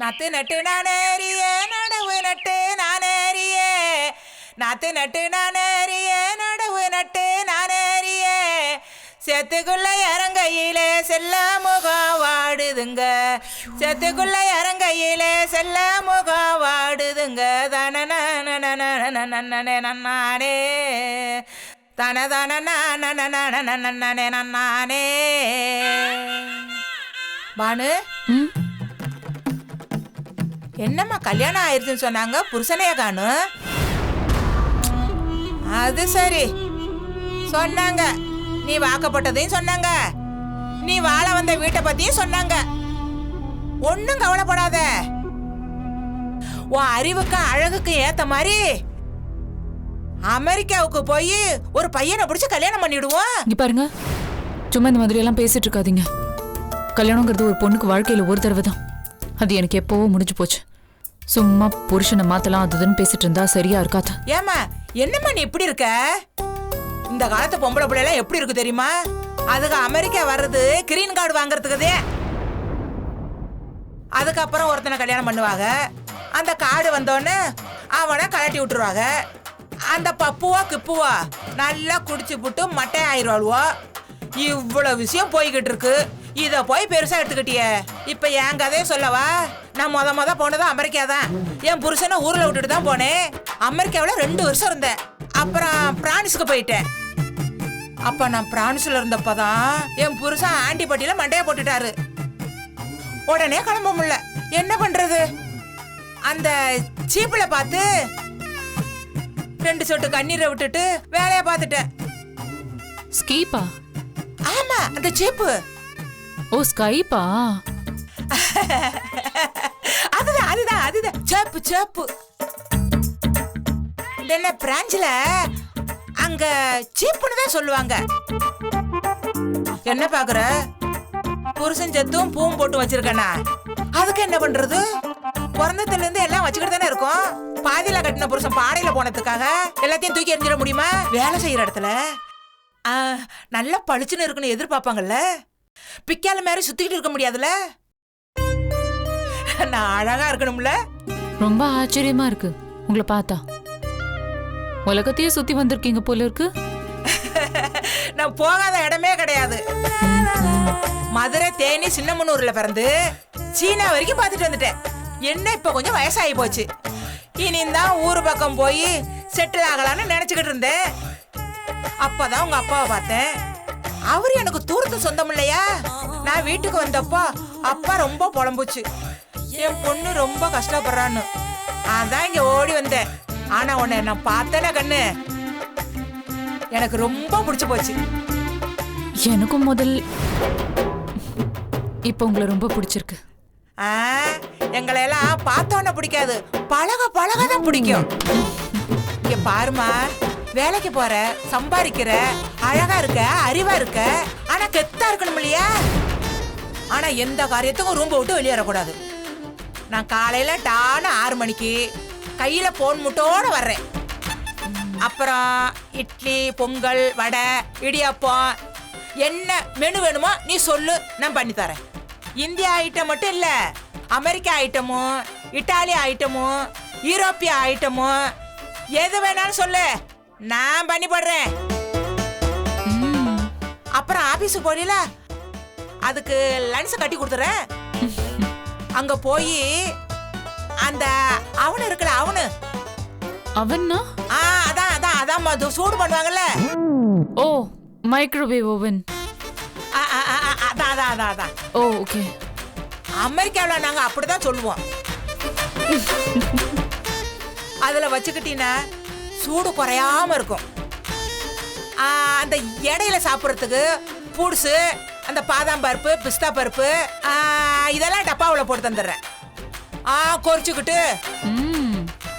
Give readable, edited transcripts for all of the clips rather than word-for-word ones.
நாத்து நட்டு நானேறியே நடவு நட்டு நானேறியே நாத்து நட்டு நானேறியே நடவு நட்டு நானேறியே சேத்துக்குள்ள இறங்கையிலே செல்ல முகம் வாடுதுங்க சேத்துக்குள்ள இறங்கையிலே செல்ல முகம் வாடுதுங்க தனனே நன்னானே தனதன நன்னே நன்னானே. பானு என்னம்மா கல்யாணம் ஆயிடுச்சுன்னு சொன்னாங்க, புருஷனைய காணும்? அது சரி, சொன்னாங்க நீ வாக்கப்பட்டதையும் சொன்னாங்க, நீ வாழ வந்த வீட்டை பத்தியும் சொன்னாங்க. ஒன்னும் கவலைப்படாத, உன் அறிவுக்கு அழகுக்கு ஏத்த மாதிரி அமெரிக்காவுக்கு போய் ஒரு பையனை பிடிச்சு கல்யாணம் பண்ணிடுவோம். இங்க பாருங்க, சும்மா இந்த மாதிரி எல்லாம் பேசிட்டு இருக்காதீங்க. கல்யாணங்கிறது ஒரு பொண்ணுக்கு வாழ்க்கையில ஒரு தடவை தான். அது எனக்கு எப்பவோ முடிஞ்சு போச்சு. சும்மா புருஷனை மாத்தலாம் அதுன்னு பேசிட்டு இருந்தா சரியா இருக்காது. ஏமா என்னம்மா நீ இப்படி இருக்க? இந்த காலத்து பொம்பளை பிள்ளை எல்லாம் எப்படி இருக்கு தெரியுமா? அதுக்கு அமெரிக்கா வர்றது கிரீன் கார்டு வாங்குறதுக்குதே. அதுக்கப்புறம் ஒருத்தனை கல்யாணம் பண்ணுவாங்க. அந்த கார்டு வந்தோடனே அவனை கழட்டி விட்டுருவாங்க. அந்த பப்புவா கிப்புவா நல்லா குடிச்சு புட்டு மட்டை ஆயிடுவாளுவோ. இவ்வளவு விஷயம் போய்கிட்டு இருக்கு. இத போய் பெருசா எடுத்துக்கிட்டிய. இப்ப என் கதையை சொல்லவா? நான் முத போனதும் அமெரிக்கா தான். என் புருஷனை ஊர்ல விட்டுட்டு தான் போனேன். அமெரிக்காவில் 2 வருஷம் இருந்தேன். அப்புறம் பிரான்ஸுக்கு போயிட்டேன். அப்ப நான் பிரான்ஸ்ல இருந்தப்பதான் என் புருஷன் ஆண்டிப்பட்டியில மண்டையா போட்டுட்டாரு. உடனே கிளம்ப முடியல. என்ன பண்றது? அந்த சீப்புல பார்த்து 2 சொட்டு கண்ணீரை விட்டுட்டு வேலைய பார்த்துட்டேன். ஸ்கீப்பா? ஆமா, அந்த சீப்பு. ஓ, ஸ்கைப்பா? அதுதான் சேப்பு சேப்பு. என்ன பிரான்ச்ல அங்க சீப்புன்னு தான் சொல்லுவாங்க. என்ன பாக்குற? புருஷன் செத்தும் பூவும் போட்டு வச்சிருக்கனா? அதுக்கு என்ன பண்றது? பிறந்ததுல இருந்து எல்லாம் வச்சுக்கிட்டு தானே இருக்கும். பாதியில கட்டின புருஷன் பாடையில போனதுக்காக எல்லாத்தையும் தூக்கி எறிஞ்சிட முடியுமா? வேலை செய்யற இடத்துல நல்லா பளிச்சுன்னு இருக்குன்னு எதிர்பார்ப்பாங்கல்ல. பிக்கால மாதிரி சுத்திக்கிட்டு இருக்க முடியாதுல. நான் அழகா இருக்கணும்ல. ரொம்ப ஆச்சரியமா இருக்கு உங்களை பார்த்தா. உலகத்தையே சுத்தி வந்திருக்கீங்க போல இருக்கு. நான் போகாத இடமே கிடையாது. மதுரை, தேனி, சின்னமனூர்ல பிறந்து சீனா வரைக்கும் பார்த்துட்டு வந்துட்டேன். என்ன இப்ப கொஞ்சம் வயசாகி போச்சு. இனிதான் ஊரு பக்கம் போய் செட்டில் ஆகலான்னு நினைச்சுக்கிட்டு இருந்தேன். அப்பதான் உங்க அப்பாவை பார்த்தேன். அவரு எனக்கு தூரத்து சொந்தம் இல்லையா? நான் வீட்டுக்கு வந்தப்போ அப்பா ரொம்ப புலம்புச்சு. என் பொண்ணு ரொம்ப கஷ்டப்படுறான்னு. அதான் இங்க ஓடி வந்தேன். ஆனா உன்னை நான் பார்த்தேன கண்ணு, எனக்கு ரொம்ப பிடிச்சு போச்சு. எனக்கும் முதல் இப்ப உங்களை ரொம்ப பிடிச்சிருக்கு. எங்களை எல்லாம் பார்த்தோன்னு பிடிக்காது, பழக பழகதான் பிடிக்கும். இங்க பாருமா, வேலைக்கு போற, சம்பாதிக்கிற, அழகா இருக்க, அறிவா இருக்க, ஆனா கெத்தா இருக்கணும் இல்லையா? ஆனா எந்த காரியத்துக்கும் ரூம்ப விட்டு வெளியேறக்கூடாது. நான் காலையில டான 6 மணிக்கு கையில போன் முட்டோட வர்றேன். அப்புறம் இட்லி, பொங்கல், வடை, இடியாப்பம், என்ன மெனு வேணுமோ நீ சொல்லு, நான் பண்ணி தரேன். இந்தியா ஐட்டம் மட்டும் இல்ல, அமெரிக்கா ஐட்டமும், இட்டாலி ஐட்டமும், யூரோப்பிய ஐட்டமும், எது வேணாலும் சொல்லு, நான் பண்ணி போடுறேன். அப்புறம் ஆபீஸ் போறீல, அதுக்கு லன்ஸ் கட்டி கொடுத்துறேன். அங்க போய் அந்த அவனு இருக்குல்ல, அவனு அவன்னா? அதான் சூடு பண்ணுவாங்கல்ல. ஓ, மைக்ரோவேவ் ஓவன். அதான். ஓ, ஓகே. அமெரிக்காவில் நாங்க அப்படிதான் சொல்லுவோம். அதுல வச்சுக்கிட்டீங்கன்னா சூடு குறையாம இருக்கும். அந்த இடையில சாப்பிட்றதுக்கு பூடுசு, அந்த பாதாம் பருப்பு, பிஸ்தா பருப்பு, இதெல்லாம் டப்பாவில் போட்டு தந்துடுறேன். கொறிச்சுக்கிட்டு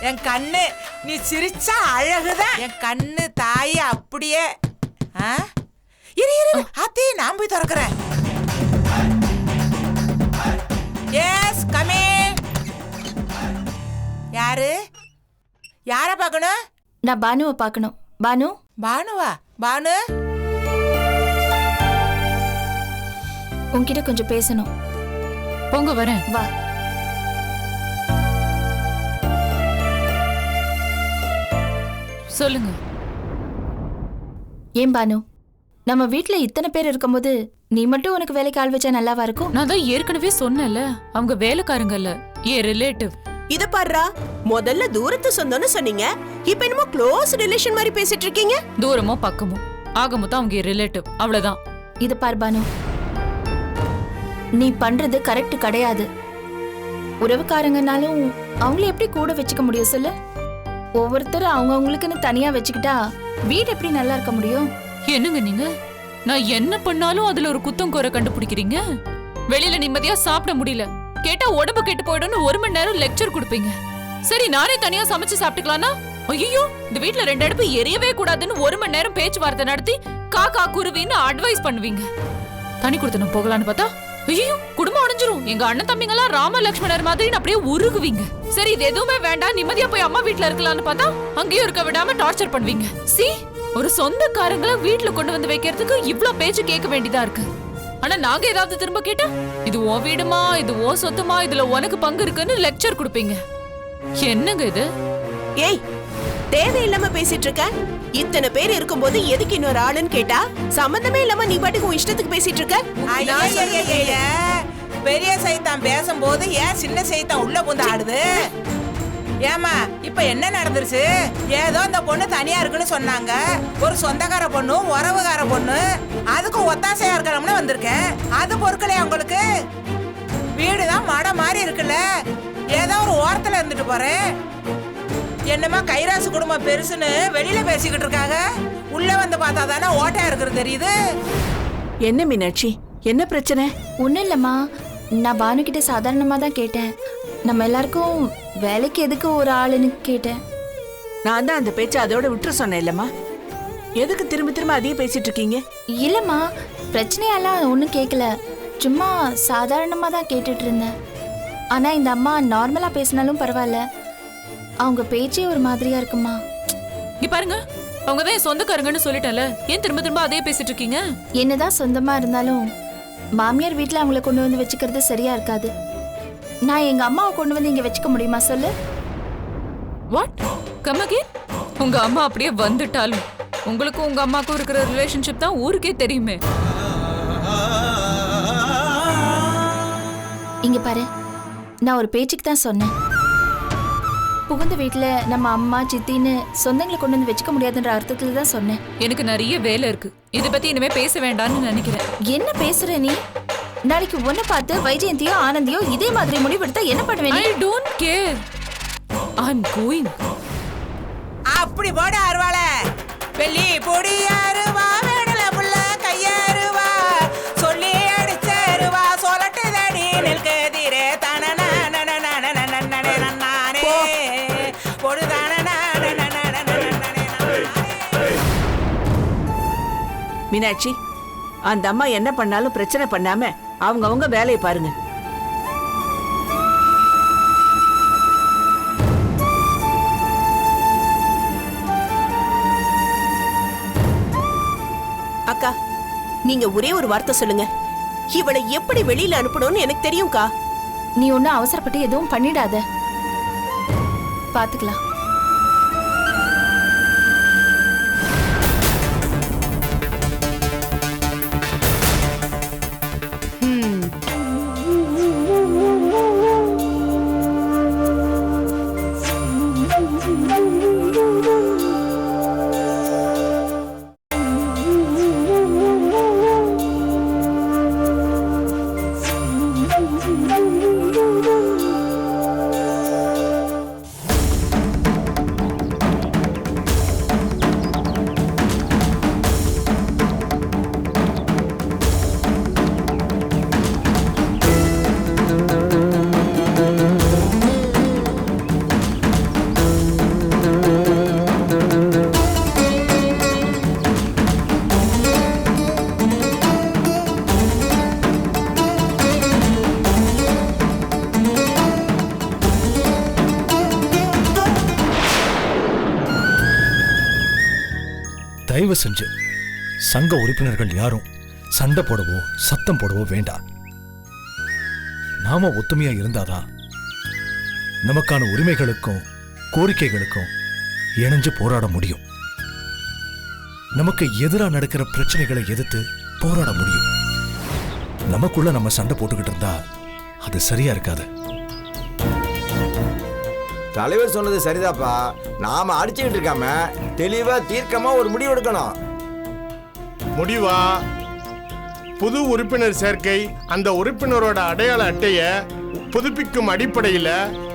என் கண்ணு, நீ சிரிச்சா அழகுதான். என் கண்ணு தாய் அப்படியே. இரு ஆத்தி, நான் போய் திறக்கிறேன். எஸ், கமே. யார பார்க்கணும்? நான் பானுவை பார்க்கணும். பானு. பானுவா? பானு, உன்கிட்ட கொஞ்சம் பேசணும். போங்க, வரேன். வா. சொல்லுங்க. ஏன் பானு, நம்ம வீட்ல இத்தனை பேர் இருக்கும்போது நீ மட்டும் உனக்கு வேலைக்கு ஆள் வச்சா நல்லாவா இருக்கும்? நான் தான் ஏற்கனவே சொன்னேன்ல, அவங்க வேலைக்காரங்க இல்ல, என் ரிலேட்டிவ். இத பாருடா, முதல்ல தூரத்து சொந்தம்னு சொன்னீங்க, இப்ப என்னமோ க்ளோஸ் ரிலேஷன் மாதிரி பேசிட்டு இருக்கீங்க. தூரமோ பக்கமோ ஆக மொத்தம் அவங்க என் ரிலேட்டிவ், அவ்வளவுதான். இது பார் பானு, நீ பண்றது கரெக்ட் கிடையாது. உறவுக்காரங்கனாலும் அவங்கள எப்படி கூட வச்சுக்க முடியும் சொல்லு? ஒவ்வொருத்தரும் அவங்கவுங்களுக்குன்னு தனியா வச்சுக்கிட்டா வீடு எப்படி நல்லா இருக்க முடியும்? என்னங்க நீங்க, நான் என்ன பண்ணாலும் அதுல ஒரு குத்தம் குறை கண்டுபிடிக்கிறீங்க. வெளியில நிம்மதியா சாப்பிட முடியல, கேட்டா உடம்பு கெட்டு போயிடும்னு 1 மணி நேரம் லெக்சர் கொடுப்பீங்க. சரி நானே தனியா சமைச்சு சாப்பிட்டுக்கலாம்னா, ஐயோ இந்த வீட்ல 2 அடுப்பு எரியவே கூடாதுன்னு 1 மணி நேரம் பேச்சுவார்த்தை நடத்தி காக்கா குருவின்னு அட்வைஸ் பண்ணுவீங்க. தனி கொடுத்தனும் போகலான்னு பார்த்தா, ஐயோ குடும்பம் அடைஞ்சிரும், எங்க அண்ணன் தம்பிங்கெல்லாம் ராம லட்சுமணர் மாதிரி அப்படியே உருகுவீங்க. சரி இது எதுவுமே வேண்டாம், நிம்மதியா போய் அம்மா வீட்ல இருக்கலாம்னு பார்த்தா அங்கேயும் இருக்க விடாம டார்ச்சர் பண்ணுவீங்க. சி, ஒரு சொந்தக்காரங்களை வீட்ல கொண்டு வந்து வைக்கிறதுக்கு இவ்ளோ பேச்சு கேட்க வேண்டியதா இருக்கு. ஆனா நாங்க ஏதாவது திரும்ப கேட்டா, இது ஓ வீடுமா, இது ஓ சொத்துமா, இதுல உனக்கு பங்கு இருக்குன்னு லெக்சர் கொடுப்பீங்க. என்னங்க இது? ஏய், தேவையில்லாம பேசிட்டு இருக்க. இத்தனை பேர் இருக்கும்போது எதுக்கு இன்னொரு ஆளுன்னு கேட்டா, சம்பந்தமே இல்லாம நீ பாட்டுக்கு உன் இஷ்டத்துக்கு பேசிட்டு இருக்க. ஐயா, பெரிய சைத்தான் பேசும்போது ஏன் சின்ன சைத்தான் உள்ள புந்து ஆடுது? ஏமா இப்ப என்ன நடந்துருச்சு? ஏதோ இந்த பொண்ணு தனியா இருக்குன்னு சொன்னாங்க. ஒரு சொந்தக்கார பொண்ணு, உறவுகார பொண்ணு, அதுக்கு ஒத்தாசையா இருக்கணும்னு வந்திருக்கேன். அது பொறுக்கலையா உங்களுக்கு? வீடுதான் மட மாதிரி இருக்குல்ல, ஏதோ ஒரு ஓரத்துல இருந்துட்டு போறேன். என்னமா கைராசு குடும்பம் பெருசுன்னு வெளியில பேசிக்கிட்டு இருக்காங்க, உள்ள வந்து பார்த்தா தானே ஓட்டையா இருக்கிறது தெரியுது. என்ன மீனாட்சி, என்ன பிரச்சனை? ஒன்றும் இல்லைம்மா, நான் பானு கிட்ட சாதாரணமாக தான் கேட்டேன். நம்ம எல்லாருக்கும் வேலைக்கு எதுக்கு ஒரு ஆளுன்னு கேட்டேன். நான் தான் அந்த பேச்சை அதோட விட்டுற சொன்னேன் இல்லம்மா. எதுக்கு திரும்ப திரும்ப அதையே பேசிட்டு இருக்கீங்க? இல்லைம்மா, பிரச்சனையெல்லாம் ஒன்றும் கேட்கல, சும்மா சாதாரணமாக தான் கேட்டுட்டு இருந்தேன். ஆனால் இந்த அம்மா நார்மலாக பேசினாலும் பரவாயில்ல, அவங்க பேச்சே ஒரு மாதிரியா இருக்குமா. இங்க பாருங்க, அவங்க தான் என் சொந்தக்காரங்கன்னு சொல்லிட்டேன்ல, ஏன் திரும்ப திரும்ப அதே பேசிட்டு இருக்கீங்க? என்னதான் சொந்தமாக இருந்தாலும் மாமியார் வீட்டில் அவங்கள கொண்டு வந்து வச்சுக்கிறது சரியா இருக்காது. நான் எங்கள் அம்மாவை கொண்டு வந்து இங்கே வச்சுக்க முடியுமா சொல்லு? வாட்? Come again? உங்க அம்மா அப்படியே வந்துட்டாலும் உங்களுக்கும் உங்க அம்மாக்கும் இருக்கிற ரிலேஷன்ஷிப் தான் ஊருக்கே தெரியுமே. இங்க பாரு, நான் ஒரு பேச்சுக்கு தான் சொன்னேன். புகுந்த வீட்டுல நம்ம அம்மா சித்தின்னு சொந்தங்களை கொண்டு வந்து வச்சுக்க முடியாதுன்ற அர்த்தத்துல தான் சொன்னேன். எனக்கு நிறைய வேலை இருக்கு, இதை பத்தி இனிமே பேச வேண்டாம்னு நினைக்கிறேன். என்ன பேசுற நீ? நாளைக்கு ஒன்ன பார்த்து வைஜெயந்தியோ ஆனந்தியோ இதே மாதிரி முடிவெடுத்தா என்ன பண்ணுவேன்? I don't care. I'm going. அப்படி போட அருவாள வெள்ளி பொடி அருவா, வேடல புள்ள கையருவா, சொல்லி அடிச்சருவா, சொல்லட்டு தடி நெல்கதிரே தனன மீனாட்சி, அந்த அம்மா என்ன பண்ணாலும் பிரச்சனை பண்ணாம அவங்க வேலையை பாருங்க. அக்கா, நீங்க ஒரே ஒரு வார்த்தை சொல்லுங்க, இவளை எப்படி வெளியில அனுப்பணும்னு எனக்கு தெரியும்க்கா. நீ ஒன்னும் அவசரப்பட்டு எதுவும் பண்ணிடாத, பாத்துக்கலாம். தயவு செஞ்சு சங்க உறுப்பினர்கள் யாரும் சண்டை போடவோ சத்தம் போடவோ வேண்டாம். நாம ஒத்துமையா இருந்தாதான் நமக்கான உரிமைகளுக்கும் கோரிக்கைகளுக்கும் இணைஞ்சு போராட முடியும். நமக்கு எதிரா நடக்கிற பிரச்சனைகளை எதிர்த்து போராட முடியும். நமக்குள்ள நம்ம சண்டை போட்டுக்கிட்டு இருந்தா அது சரியா இருக்காது. தலைவர் சொன்னது சரிதாப்பா. நாம அடிச்சுக்கிட்டு இருக்காம தெளிவா தீர்க்கமா ஒரு முடிவு எடுக்கணும். முடிவா புது உறுப்பினர் சேர்க்கை, அந்த உறுப்பினரோட அடையாள அட்டைய புதுப்பிக்கும் அடிப்படையில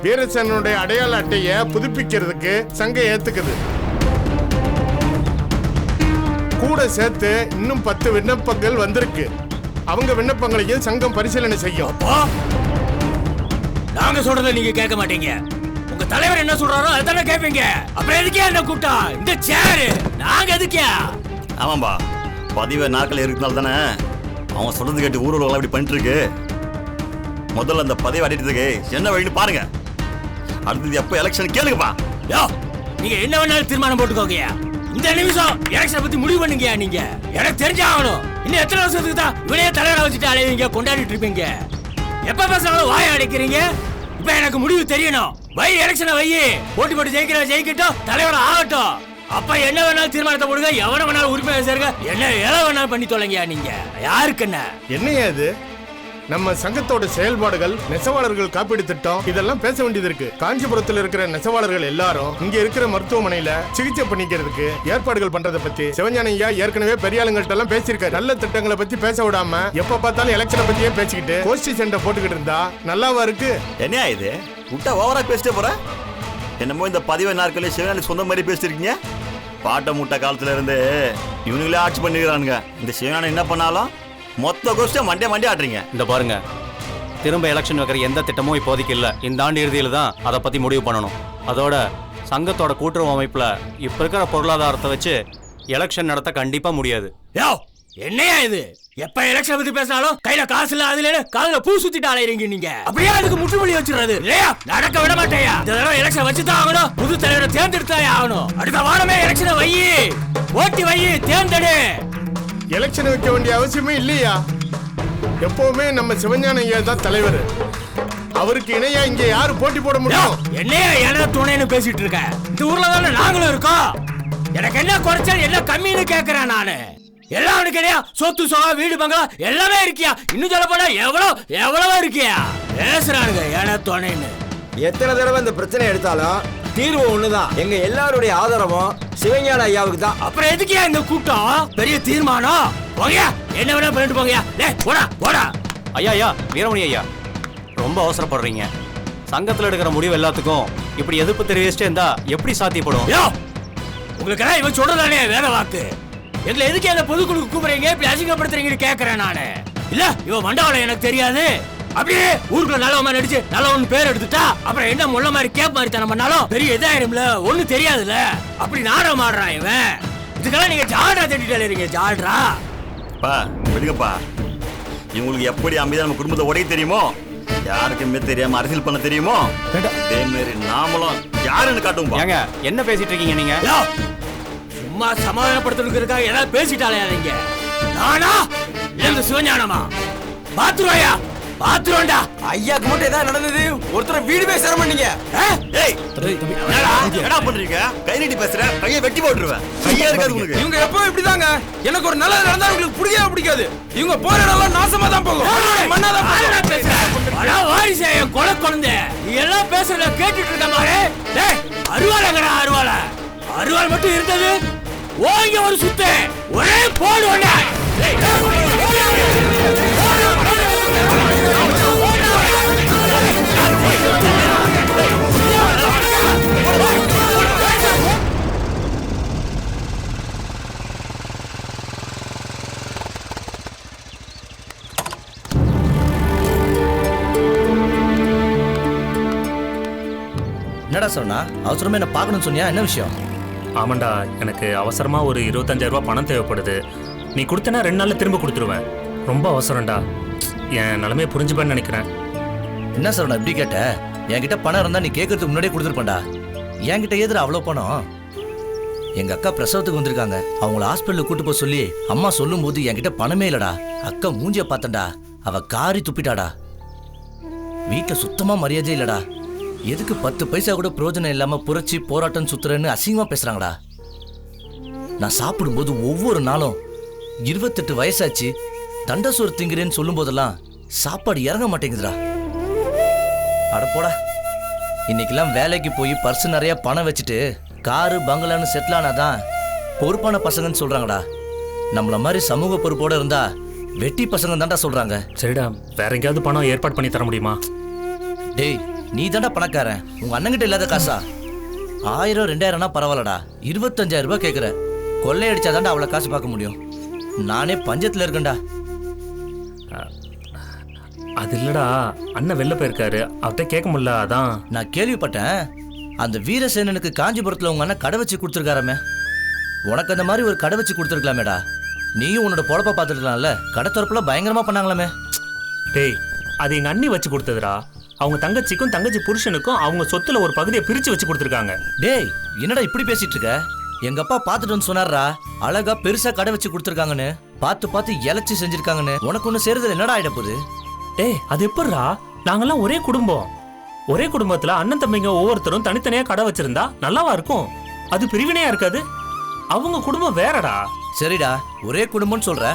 வீரசேனனுடைய அடையாள அட்டைய புதுப்பிக்கிறதுக்கு சங்கம் ஏத்துக்குது. கூட சேர்த்து இன்னும் 10 விண்ணப்பங்கள் வந்திருக்கு. அவங்க விண்ணப்பங்களையும் சங்கம் பரிசீலனை செய்யும். நாங்க சொல்றதை நீங்க கேட்க மாட்டீங்க. உங்க தலைவர் என்ன சொல்றாரோ அதானே கேட்பீங்க. அப்புறம் எதுக்கே என்ன கூட்டா இந்த சேரு நாங்க எதுக்கே? ஆமாம்பா, பதிவு நாட்கள் இருக்கிறதுனால தானே அவன் சொல்றது கேட்டு ஊர்வலம் இப்படி பண்ணிட்டு இருக்கு. முதல்ல அந்த பதவி அடிக்கிறதுக்கு என்ன வழின்னு பாருங்க. அடுத்தது எப்போ எலெக்ஷன் கேளுங்கப்பா. யோ, நீங்க என்ன வேணாலும் தீர்மானம் போட்டுக்கோங்க. இந்த நிமிஷம் எலெக்ஷன் பத்தி முடிவு பண்ணுங்க. நீங்க எனக்கு தெரிஞ்சாகணும். இன்னும் எத்தனை வருஷத்துக்கு தான் இவனையே தலைவரை வச்சுட்டு அலைவீங்க, கொண்டாடிட்டு இருப்பீங்க? எப்ப பேசுறாலும் வாய அடைக்கிறீங்க. இப்ப எனக்கு முடிவு தெரியணும். வை எலெக்ஷனை வை, போட்டி போட்டு ஜெயிக்கட்டும், தலைவர் ஆகட்டும். அப்ப என்ன வேணாலும் தீர்மானத்தை போடுங்க, எவன வேணாலும் உரிமை சேருங்க, என்ன எதை வேணாலும் பண்ணி தொலைங்க. நீங்க யாருக்கு என்னையா இது? நம்ம சங்கத்தோட செயல்பாடுகள், நெசவாளர்கள் காப்பீடு திட்டம், இதெல்லாம் பேச வேண்டியது இருக்கு. காஞ்சிபுரத்தில் இருக்கிற நெசவாளர்கள் எல்லாரும் இங்க இருக்கிற மருத்துவமனையில சிகிச்சை பண்ணிக்கிறதுக்கு ஏற்பாடுகள் பண்றதை பத்தி சிவஞானம் ஐயா ஏற்கனவே பெரிய ஆளுங்கள்ட்ட எல்லாம் பேசியிருக்காரு. நல்ல திட்டங்களை பத்தி பேச விடாம எப்ப பார்த்தாலும் எலெக்ஷனை பத்தியே பேசிக்கிட்டு கோஷ்டி சண்டை போட்டுக்கிட்டு இருந்தா நல்லாவா இருக்கு? என்னையா இது? விட்டா ஓவரா பேசிட்டே போற. என்னமோ இந்த பதிவு நாட்களே சிவஞானி சொந்த மாதிரி பேசிருக்கீங்க. பாட்ட முட்டை காலத்துல இருந்து இவனுங்களே ஆட்சி பண்ணிக்கிறானுங்க. இந்த சிவஞானம் என்ன பண்ணாலும் மொத்த கோஷ்டியா மண்டே ஆட்டுறீங்க. இந்த பாருங்க, திரும்ப எலெக்ஷன் வைக்கிற எந்த திட்டமும் இப்போதைக்கு இல்லை. இந்த ஆண்டு இறுதியில் தான் அதை பற்றி முடிவு பண்ணணும். அதோட சங்கத்தோட கூட்டுறவு அமைப்பில் இப்போ இருக்கிற பொருளாதாரத்தை வச்சு எலெக்ஷன் நடத்த கண்டிப்பாக முடியாது. யோ, என்னையா இது? எப்ப எலெக்ஷன் பத்தி பேசினாலும் கையில காசு இல்ல, அதுல காதுல பூ சுத்திட்டு அலையறீங்க நீங்க. அப்படியே அதுக்கு முற்றுப்புள்ளி வச்சிடுறது இல்லையா? நடக்க விட மாட்டேயா. இந்த தடவை எலெக்ஷன் வச்சுதான் ஆகணும். புது தலைவரை தேர்ந்தெடுத்தே ஆகணும். அடுத்த வாரமே எலெக்ஷனை வை, ஓட்டி வை, தேர்ந்தெடு. எலெக்ஷன் வைக்க வேண்டிய அவசியமே இல்லையா? எப்பவுமே நம்ம சிவஞானம் ஐயா தான் தலைவர். அவருக்கு இணையா இங்க யாரு போட்டி போட முடியும்? என்னையா என்ன துணைன்னு பேசிட்டு இருக்க? இந்த ஊர்ல தானே நாங்களும் இருக்கோம். எனக்கு என்ன குறைச்சல், என்ன கம்மின்னு கேக்குறேன் நானு. எல்லாம் அவனுக்கு இல்லையா? சொத்து சொகா, வீடு பங்களா எல்லாமே இருக்கியா? இன்னும் சொல்ல போனா எவ்வளவு இருக்கியா? பேசுறானுங்க என்ன துணைன்னு. எத்தனை தடவை இந்த பிரச்சனை எடுத்தாலும் தீர்வு ஒண்ணுதான். எங்க எல்லாருடைய ஆதரவும் சிவஞான ஐயாவுக்கு தான். அப்புறம் எதுக்கியா இந்த கூட்டம்? பெரிய தீர்மானம். போங்க, என்ன வேணா பண்ணிட்டு போங்க. போடா. ஐயா வீரமணி ஐயா, ரொம்ப அவசரப்படுறீங்க. சங்கத்தில் எடுக்கிற முடிவு எல்லாத்துக்கும் இப்படி எதிர்ப்பு தெரிவிச்சுட்டே இருந்தா எப்படி சாத்தியப்படும்? உங்களுக்கு இவன் சொல்றதானே வேற வாக்கு. எங்களை எதுக்கு அந்த பொதுக்குழு கூப்பிடுறீங்க, இப்படி அசிங்கப்படுத்துறீங்கன்னு கேட்கறேன் நானு. இல்ல இவன் மண்டவளம் எனக்கு தெரியாது. அப்படியே ஊருக்குள்ள நல்லவன் நடிச்சு நல்லவன் பேர் எடுத்துட்டா அப்புறம் என்ன முள்ள மாதிரி கேப் மாதிரி தனம் பண்ணாலும் பெரிய இதாயிரும்ல, ஒண்ணு தெரியாதுல்ல. அப்படி நாடகம் ஆடுறான் இவன். இதுக்கெல்லாம் நீங்க ஜால்ரா தேடிட்டு ஜால்ரா. விடுங்கப்பா. இவங்களுக்கு எப்படி அமைதியா நம்ம குடும்பத்தை உடைய தெரியுமோ, யாருக்குமே தெரியாம அரசியல் பண்ண தெரியுமோ, அதே மாதிரி நாமளும் யாருன்னு காட்டுவோம். ஏங்க என்ன பேசிட்டு இருக்கீங்க நீங்க? சும்மா சமாதானப்படுத்துறதுக்காக ஏதாவது பேசிட்டாலே நீங்க. நானா இல்ல சிவஞானமா? பாத்துருவாயா? பாத்துருவாண்டா. ஐயாக்கு மட்டும் ஏதாவது நடந்தது ஒருத்தர் வீடு போய் சேர மாட்டீங்க. என்னடா பண்றீங்க? கை நீட்டி பேசுற, கையை வெட்டி போட்டுருவேன். கையா இருக்காது உங்களுக்கு. இவங்க எப்பவும் இப்படிதாங்க. எனக்கு ஒரு நல்லது நடந்தா உங்களுக்கு பிடிக்கவே பிடிக்காது. இவங்க போற இடம்லாம் நாசமா தான் போகும். மண்ணாதான் பேசுறேன். வாரிசே கொலை குழந்தை, நீ எல்லாம் பேசுறத கேட்டுட்டு இருக்க மாதிரி. அருவாளங்கடா அருவாள் மட்டும் இருந்தது. ஓங்க ஒரு சுத்து ஒரே போடுவோம். என்னடா சொன்னா? அவசரமா என்ன பார்க்கணும்னு சொன்னியா? என்ன விஷயம்? ஆமாண்டா, எனக்கு அவசரமா ஒரு 25,000 ரூபாய் பணம் தேவைப்படுது. நீ கொடுத்தனா 2 நாள்ல திரும்ப கொடுத்துருவேன். ரொம்ப அவசரம்டா. என் நிலைமையை புரிஞ்சுப்பேன்னு நினைக்கிறேன். என்ன சரவணா இப்படி கேட்ட? என்கிட்ட பணம் இருந்தா நீ கேட்கறதுக்கு முன்னாடியே கொடுத்துருப்பேன்டா. என்கிட்ட எதிர அவ்வளோ பணம்? எங்க அக்கா பிரசவத்துக்கு வந்திருக்காங்க. அவங்கள ஹாஸ்பிட்டலுக்கு கூட்டு போக சொல்லி அம்மா சொல்லும் போது என்கிட்ட பணமே இல்லடா. அக்கா மூஞ்சிய பார்த்தண்டா, அவ காரி துப்பிட்டாடா. வீட்டுல சுத்தமா மரியாதை இல்லடா. எதுக்கு 10 பைசா கூட பிரயோஜனம் இல்லாம புரட்சி போராட்டம் சுத்துறேன்னு அசிங்கமா பேசுறாங்கடா. நான் சாப்பிடும்போது ஒவ்வொரு நாளும் 28 வயசாச்சு தண்டசோறு திங்கிறேன்னு சொல்லும் போதெல்லாம் சாப்பாடு இறங்க மாட்டேங்குதுடா. அட போடா, இன்னைக்கெல்லாம் வேலைக்கு போய் பர்ஸ் நிறைய பணம் வச்சுட்டு காரு பங்களான்னு செட்டில் ஆனாதான் பொறுப்பான பசங்கன்னு சொல்றாங்கடா. நம்மள மாதிரி சமூக பொறுப்போட இருந்தா வெட்டி பசங்க தான்டா சொல்றாங்க. சரிடா, வேற எங்கேயாவது பணம் ஏற்பாடு பண்ணி தர முடியுமா? டேய், நீ தாண்டா பணக்காரன், உங்க அண்ணங்கிட்ட இல்லாத காசா? 1000 2000னா பரவாயில்லடா, 25,000 ரூபாய் கேட்குற. கொள்ளையடிச்சா தாண்டா அவ்வளோ காசு பார்க்க முடியும். நானே பஞ்சத்தில் இருக்கேன்டா. அது இல்லடா, அண்ணன் வெளில போயிருக்காரு, அவர்கிட்ட கேட்க முடியல. அதான் நான் கேள்விப்பட்டேன், அந்த வீரசேனனுக்கு காஞ்சிபுரத்தில் உங்க அண்ணன் கடை வச்சு கொடுத்துருக்காரமே. உனக்கு அந்த மாதிரி ஒரு கடை வச்சு கொடுத்துருக்கலாமேடா. நீயும் உன்னோட பொழப்ப பார்த்துருக்கலாம்ல. கடை திறப்புல பயங்கரமா பண்ணாங்களாமே. டேய், அது எங்க அண்ணி வச்சு கொடுத்ததுடா. அவங்க தங்கச்சிக்கும் தங்கச்சி புருஷனுக்கும் அவங்க சொத்துல ஒரு பகுதியை பிரிச்சு வச்சு கொடுத்துருக்காங்க. டேய், என்னடா இப்படி பேசிட்டு இருக்க? எங்க அப்பா பார்த்துட்டு வந்து சொன்னாரா, அழகா பெருசா கடை வச்சு கொடுத்துருக்காங்கன்னு. பார்த்து இலைச்சி செஞ்சிருக்காங்கன்னு. உனக்கு ஒண்ணு சேருதல் என்னடா ஆயிட போகுது? டேய், அது எப்படிடா? நாங்கெல்லாம் ஒரே குடும்பம். ஒரே குடும்பத்துல அண்ணன் தம்பிங்க ஒவ்வொருத்தரும் தனித்தனியா கடை வச்சிருந்தா நல்லாவா இருக்கும்? அது பிரிவினையா இருக்காது. அவங்க குடும்பம் வேறடா. சரிடா, ஒரே குடும்பம்னு சொல்ற,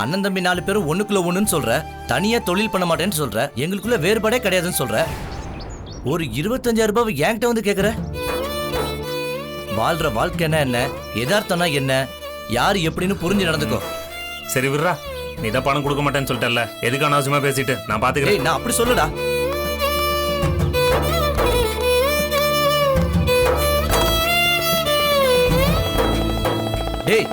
அண்ணன் தம்பி 4 பேரும் ஒண்ணுக்குள்ள ஒண்ணுன்னு சொல்ற, தனியா தொழில் பண்ண மாட்டேன்னு சொல்ற, எங்களுக்குள்ள வேறுபாடே கிடையாதுன்னு சொல்ற. ஒரு 25,000 ரூபாய் என்கிட்ட வந்து கேக்குற? வாழ்ற வாழ்க்கைன்னா என்ன, யதார்த்தம்னா என்ன, யாரு எப்படின்னு புரிஞ்சு நடந்துக்கோ. சரி விடுறா, நீ தான் பணம் கொடுக்க மாட்டேன்னு சொல்லிட்டல, எதுக்கு அனாவசியமா பேசிட்டு? நான் பாத்துக்கிறேன். நான் அப்படி சொல்லுடா. டேய்,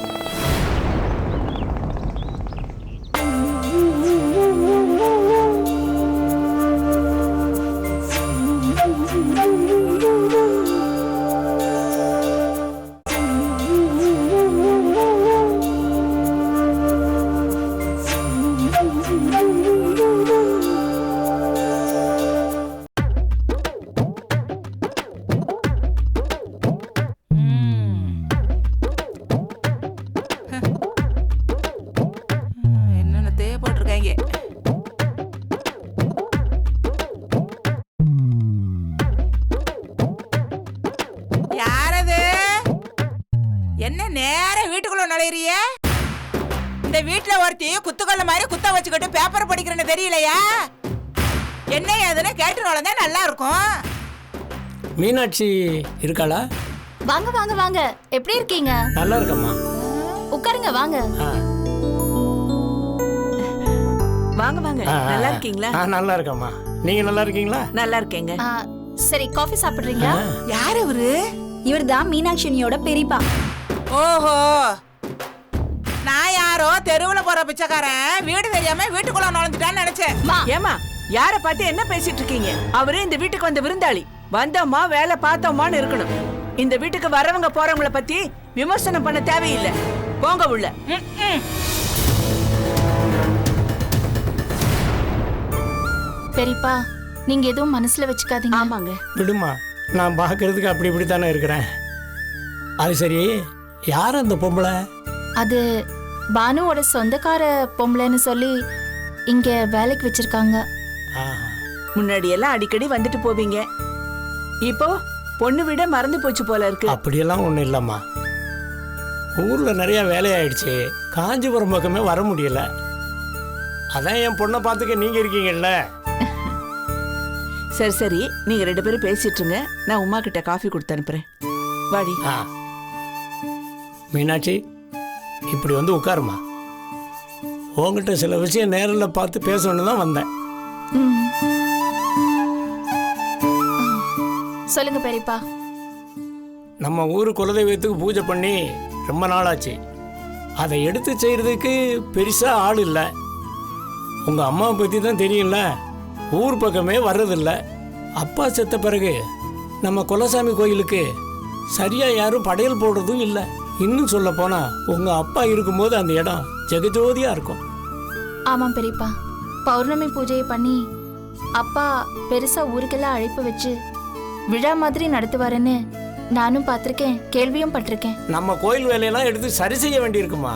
என்னென்ன தேவைப்பட்டிருக்காங்க. யாரது? என்ன நேர வீட்டுக்குள்ள நுழையிறிய? இந்த வீட்டுல ஒருத்தி குத்துக்கல்ல மாதிரி குத்த வச்சுக்கிட்டு பேப்பர் படிக்கிறேன்னு தெரியலையா? என்ன ஏதுன்னு கேட்டு நுழைந்தா நல்லா இருக்கும். மீனாட்சி இருக்காளா? வாங்க வாங்க வாங்க, எப்படி இருக்கீங்க? நல்லா இருக்கம்மா. உட்காருங்க, வாங்க. வாங்க வாங்க, நல்லா இருக்கீங்களா? நல்லா இருக்கம்மா. நீங்க நல்லா இருக்கீங்களா? நல்லா இருக்கேங்க. சரி, காஃபி சாப்பிடுறீங்களா? யார் இவரு? இவர் தான் மீனாட்சினியோட பெரியப்பா. ஓஹோ, நான் யாரோ தெருவுல போற பிச்சைக்காரன் வீடு தெரியாம வீட்டுக்குள்ள நுழைஞ்சிட்டான்னு நினைச்சேன். ஏமா, யார பார்த்து என்ன பேசிட்டு இருக்கீங்க? அவரு இந்த வீட்டுக்கு வந்த விருந்தாளி. வந்தோமா வேலை பார்த்தோமான்னு இருக்கணும். இந்த வீட்டுக்கு வரவங்க போறவங்கள பத்தி விமர்சனம் பண்ண தேவையில்லை. போங்க உள்ள. பெரியப்பா, நீங்க எதுவும் மனசுல வச்சுக்காதீங்க. ஆமாங்க. விடுமா, நான் பார்க்கறதுக்கு அப்படி இப்படி தானே இருக்கிறேன். அது சரி, யார் அந்த பொம்பளை? அது பானுவோட சொந்தக்கார பொம்பளைன்னு சொல்லி இங்க வேலைக்கு வச்சிருக்காங்க. முன்னாடி எல்லாம் அடிக்கடி வந்துட்டு போவீங்க, இப்போ பொண்ணு விட மறந்து போச்சு போல இருக்கு. அப்படியெல்லாம் ஒன்றும் இல்லைம்மா. ஊர்ல நிறைய வேலையாயிடுச்சு, காஞ்சிபுரம் பக்கமே வர முடியல. அதான் என் பொண்ணை பார்த்துக்க நீங்க இருக்கீங்கல்ல. சரி சரி, நீங்க 2 பேரும் பேசிட்டுருங்க. நான் உமா கிட்ட காஃபி கொடுத்து அனுப்புறேன். வாடி. மீனாட்சி, இப்படி வந்து உட்காருமா. உங்ககிட்ட சில விஷயம் நேரில் பார்த்து பேசணும்னு தான் வந்தேன். சொல்லுங்க பெரியப்பா. நம்ம ஊர் குலதெய்வத்துக்கு பூஜை பண்ணி ரொம்ப நாளாச்சு. அதை எடுத்து செய்யறதுக்கு பெருசா ஆள் இல்லை. உங்க அம்மாவை பத்தி தான் தெரியும்ல, ஊர் பக்கமே வர்றதில்ல. அப்பா செத்த பிறகு நம்ம குலசாமி கோயிலுக்கு சரியா யாரும் படையல் போடுறதும் இல்லை. இன்னும் சொல்ல போனா உங்க அப்பா இருக்கும்போது அந்த இடம் ஜெகஜோதியா இருக்கும். ஆமாம் பெரியப்பா, பௌர்ணமி பூஜையை பண்ணி அப்பா பெருசா ஊருக்கெல்லாம் அழைப்பு வச்சு விழா மாதிரி நடத்துவாருன்னு நானும் பார்த்திருக்கேன், கேள்வியும் பட்டிருக்கேன். நம்ம கோயில் வேலையெல்லாம் எடுத்து சரி செய்ய வேண்டியிருக்குமா.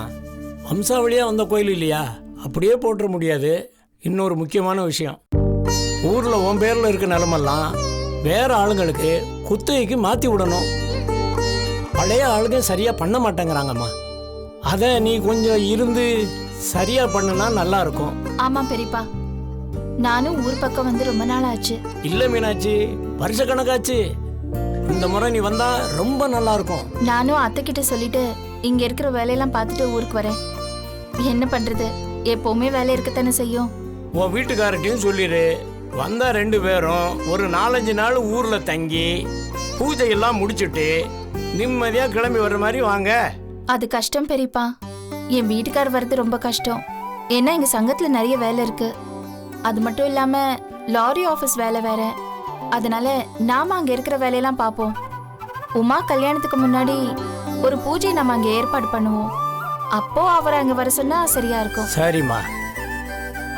வம்சாவளியா வந்த கோயில் இல்லையா, அப்படியே போட்டுற முடியாது. இன்னொரு முக்கியமான விஷயம், ஊர்ல உன் பேர்ல இருக்க நிலமெல்லாம் வேற ஆளுங்களுக்கு குத்தகைக்கு மாற்றி விடணும். பழைய ஆளுங்க சரியாக பண்ண மாட்டேங்கிறாங்கம்மா. அதை நீ கொஞ்சம் இருந்து சரியாக பண்ணுனா நல்லா இருக்கும். ஆமா பெரியப்பா, நானும் ஊர் பக்கம் வந்து ரொம்ப நாள் ஆச்சு. இல்லை மீனாட்சி, வருஷ கணக்காச்சு. இந்த முறை நீ வந்தா ரொம்ப நல்லா இருக்கும். நானும் அத்தை கிட்ட சொல்லிட்டு இங்க இருக்கிற வேலையெல்லாம் பார்த்துட்டு ஊருக்கு வரேன். என்ன பண்றது, எப்பவுமே வேலை இருக்கத்தானே செய்யும். உன் வீட்டுக்காரட்டையும் சொல்லிடு, வந்தா 2 பேரும் ஒரு 4-5 நாள் ஊர்ல தங்கி பூஜையெல்லாம் முடிச்சுட்டு நிம்மதியா கிளம்பி வர்ற மாதிரி வாங்க. அது கஷ்டம் பெரியப்பா, என் வீட்டுக்கார் வர்றது ரொம்ப கஷ்டம். ஏன்னா எங்க சங்கத்துல நிறைய வேலை இருக்கு. அது மட்டும் இல்லாம லாரி ஆபீஸ் வேலை வேற. அதனால நாம அங்க இருக்கிற வேலையெல்லாம் பார்ப்போம். உமா கல்யாணத்துக்கு முன்னாடி ஒரு பூஜை நம்ம அங்க ஏற்பாடு பண்ணுவோம். அப்போ அவரை அங்க வர சொன்னா சரியா இருக்கும். சரிம்மா,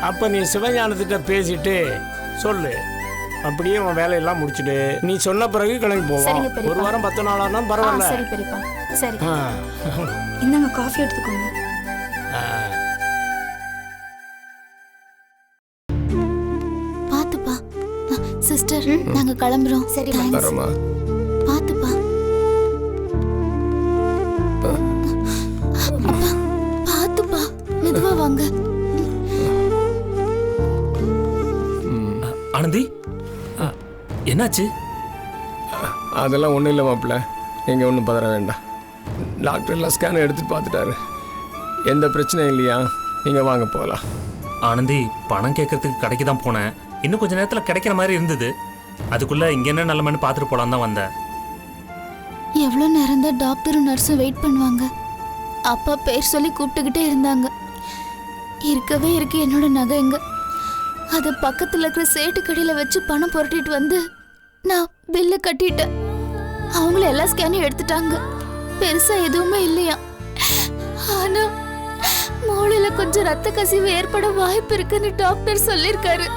அப்ப நீ சிவஞானத்திட்ட பேசிட்டு சொல்லு. அப்படியே உன் வேலையெல்லாம் முடிச்சுட்டு நீ சொன்ன பிறகு கிளம்பி போவோம். ஒரு வாரம் 10 நாள் ஆனா பரவாயில்ல. சரி பெரியப்பா, சரி. இந்தாங்க காஃபி எடுத்துக்கோங்க. பாத்துப்பா சிஸ்டர், நாங்க கிளம்புறோம். சரி வரமா. பாத்துப்பா. பாத்துப்பா, மெதுவா வாங்க. ஆனந்தி, என்னாச்சு? அதெல்லாம் ஒன்றும் இல்லை மாப்பிள்ள, நீங்கள் ஒன்றும் பதற வேண்டாம். டாக்டர் எல்லாம் ஸ்கேன் எடுத்து பார்த்துட்டாரு, எந்த பிரச்சனையும் இல்லையா. நீங்கள் வாங்க போகலாம். ஆனந்தி, பணம் கேட்கறதுக்கு கடைக்கு தான் போனேன். இன்னும் கொஞ்சம் நேரத்தில் கிடைக்கிற மாதிரி இருந்தது. அதுக்குள்ள இங்க என்ன நிலைமைன்னு பார்த்துட்டு போலாம் தான் வந்தேன். எவ்வளோ நேரம் தான் டாக்டரும் நர்ஸும் வெயிட் பண்ணுவாங்க. அப்பா பேர் சொல்லி கூப்பிட்டுக்கிட்டே இருந்தாங்க. இருக்கவே இருக்கு என்னோட நகை எங்க. அதை பக்கத்தில் இருக்கிற சேட்டு கடையில் வச்சு பணம் புரட்டிட்டு வந்து நான் பில்லு கட்டிட்டேன். அவங்கள எல்லா ஸ்கேனையும் எடுத்துட்டாங்க. பெருசா எதுவுமே இல்லையா. ஆனா மூளையில கொஞ்சம் ரத்த கசிவு ஏற்பட வாய்ப்பு இருக்குன்னு டாக்டர் சொல்லிருக்காரு.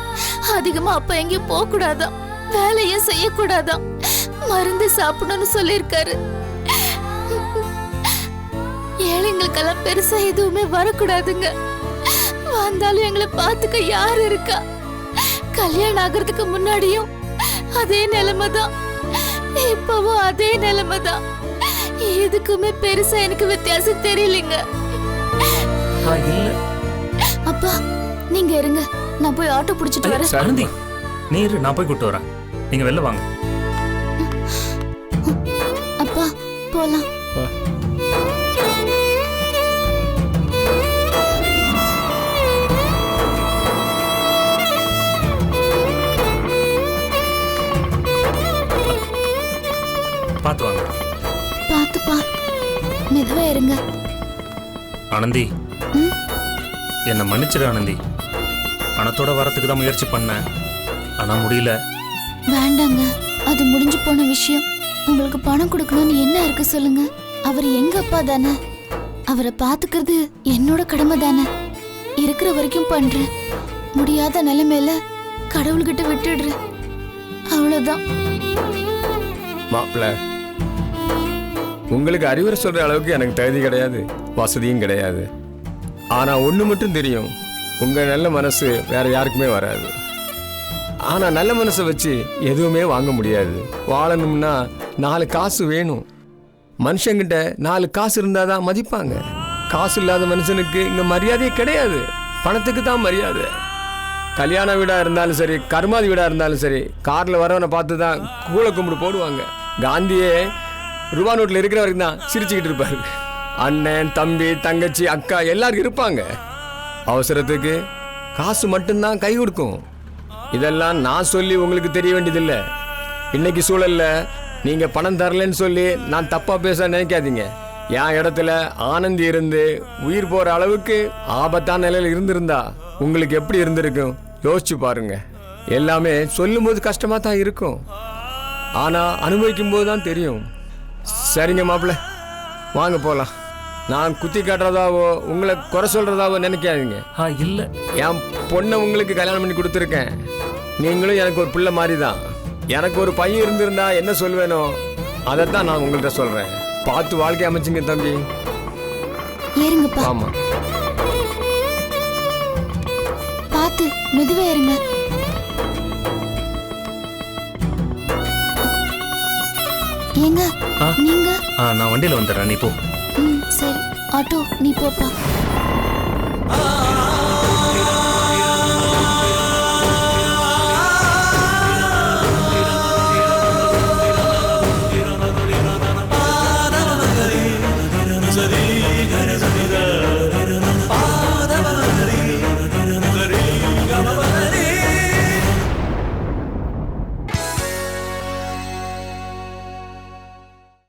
அதிகமா அப்பா எங்கேயும் போக கூடாதான், வேலையே செய்யக்கூடாதான், மருந்து சாப்பிடணும்னு சொல்லிருக்காரு. ஏழைங்களுக்கெல்லாம் பெருசா எதுவுமே வரக்கூடாதுங்க. வந்தாலும் எங்களை பார்த்துக்க யாரு இருக்கா? கல்யாணம் ஆகிறதுக்கு முன்னாடியும் அதே நிலைமைதான், இப்பவும் அதே நிலைமைதான். எதுக்குமே பெருசா எனக்கு வித்தியாசம் தெரியலங்க. அப்பா நீங்க இருங்க, நான் போய் ஆட்டோ பிடிச்சிட்டு வரேன். ஆனந்தி, நீ இரு, நான் போய் கூட்டு வரேன். நீங்க வெளில வாங்க. அப்பா போலாம். பார்த்து வாங்க. பார்த்துப்பா, மெதுவா இருங்க. ஆனந்தி, என்னை மன்னிச்சிடு ஆனந்தி. பணத்தோட வரத்துக்கு தான் முயற்சி பண்ணேன், ஆனா முடியல. வேண்டாங்க, அது முடிஞ்சு போன விஷயம். உங்களுக்கு பணம் கொடுக்கணும்னு என்ன இருக்கு சொல்லுங்க. அவர் எங்க அப்பா தானே, அவரை பாத்துக்கிறது என்னோட கடமை தானே. இருக்கிற வரைக்கும் பண்றேன், முடியாத நிலைமையில கடவுள்கிட்ட விட்டுடுறேன், அவ்வளவுதான். மாப்பிள்ள, உங்களுக்கு அறிவுரை சொல்ற அளவுக்கு எனக்கு தகுதி கிடையாது, வசதியும் கிடையாது. ஆனா ஒண்ணு மட்டும் தெரியும், உங்க நல்ல மனசு வேற யாருக்குமே வராது. ஆனா நல்ல மனசை வச்சு எதுவுமே வாங்க முடியாது. வாழணும்னா 4 காசு வேணும். மனுஷங்கிட்ட 4 காசு இருந்தாதான் மதிப்பாங்க. காசு இல்லாத மனுஷனுக்கு இங்க மரியாதையே கிடையாது. பணத்துக்கு தான் மரியாதை. கல்யாண வீடா இருந்தாலும் சரி, கர்மாதி வீடா இருந்தாலும் சரி, கார்ல வரவனை பார்த்து தான் கூள கும்பிடு போடுவாங்க. காந்தியே ரூபா நோட்டில் இருக்கிற வரைக்கும் தான் சிரிச்சுக்கிட்டு இருப்பாரு. அண்ணன், தம்பி, தங்கச்சி, அக்கா எல்லாரும் இருப்பாங்க. அவசரத்துக்கு காசு மட்டும்தான் கை கொடுக்கும். இதெல்லாம் நான் சொல்லி உங்களுக்கு தெரிய வேண்டியதில்லை. இன்னைக்கு சூழல்ல நீங்க பணம் தரலன்னு சொல்லி நான் தப்பா பேச நினைக்காதீங்க. என் இடத்துல ஆனந்தி இருந்து உயிர் போற அளவுக்கு ஆபத்தான நிலையில இருந்திருந்தா உங்களுக்கு எப்படி இருந்திருக்கும் யோசிச்சு பாருங்க. எல்லாமே சொல்லும் போது கஷ்டமா தான் இருக்கும், ஆனா அனுபவிக்கும் போது தான் தெரியும். சரிங்க மாப்பிள்ள, வாங்க போலாம். நான் குத்தி காட்டுறதாவோ உங்களை குறை சொல்றதாவோ நினைக்காதீங்க. இல்ல, என் பொண்ணை உங்களுக்கு கல்யாணம் பண்ணி கொடுத்துருக்கேன். நீங்களும் எனக்கு ஒரு பிள்ளை மாதிரி தான். எனக்கு ஒரு பையன் இருந்திருந்தா என்ன சொல்வேனோ அதைத்தான் நான் உங்கள்கிட்ட சொல்றேன். பார்த்து வாழ்க்கை அமைச்சுங்க தம்பி. ஏறுங்கப்பா. ஆமா, பார்த்து மெதுவா ஏறுங்க. ஏங்க ஆ? நீங்க நான் வண்டியில வந்துடுறேன், நீ போ. சரி ஆட்டோ நீ போப்பா.